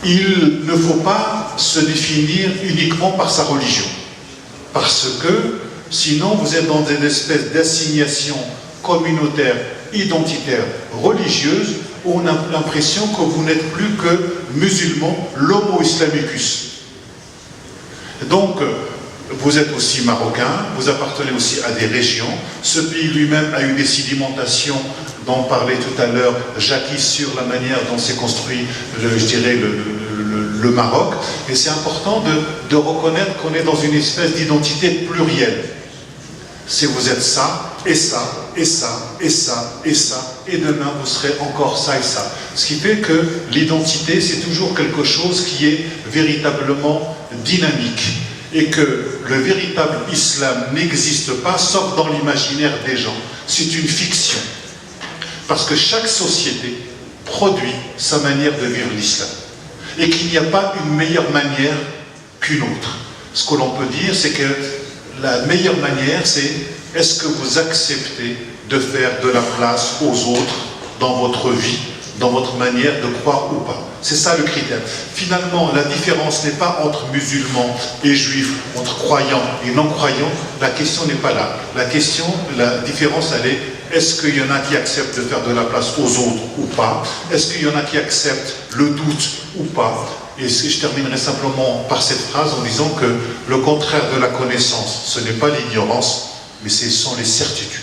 Il ne faut pas se définir uniquement par sa religion, parce que sinon vous êtes dans une espèce d'assignation communautaire, identitaire, religieuse, où on a l'impression que vous n'êtes plus que musulman, l'homo islamicus. Donc, vous êtes aussi marocain, vous appartenez aussi à des régions. Ce pays lui-même a eu des sédimentations dont parlait tout à l'heure Jackie sur la manière dont s'est construit, je dirais, le Maroc. Et c'est important de reconnaître qu'on est dans une espèce d'identité plurielle. Si vous êtes ça, et ça, et ça, et ça, et ça, et demain vous serez encore ça et ça. Ce qui fait que l'identité, c'est toujours quelque chose qui est véritablement dynamique. Et que le véritable islam n'existe pas, sauf dans l'imaginaire des gens. C'est une fiction. Parce que chaque société produit sa manière de vivre l'islam. Et qu'il n'y a pas une meilleure manière qu'une autre. Ce que l'on peut dire, c'est que la meilleure manière, c'est est-ce que vous acceptez de faire de la place aux autres dans votre vie, dans votre manière de croire ou pas. C'est ça le critère. Finalement, la différence n'est pas entre musulmans et juifs, entre croyants et non-croyants. La question n'est pas là. La différence, elle est, est-ce qu'il y en a qui acceptent de faire de la place aux autres ou pas? Est-ce qu'il y en a qui acceptent le doute ou pas? Et je terminerai simplement par cette phrase en disant que le contraire de la connaissance, ce n'est pas l'ignorance, mais ce sont les certitudes.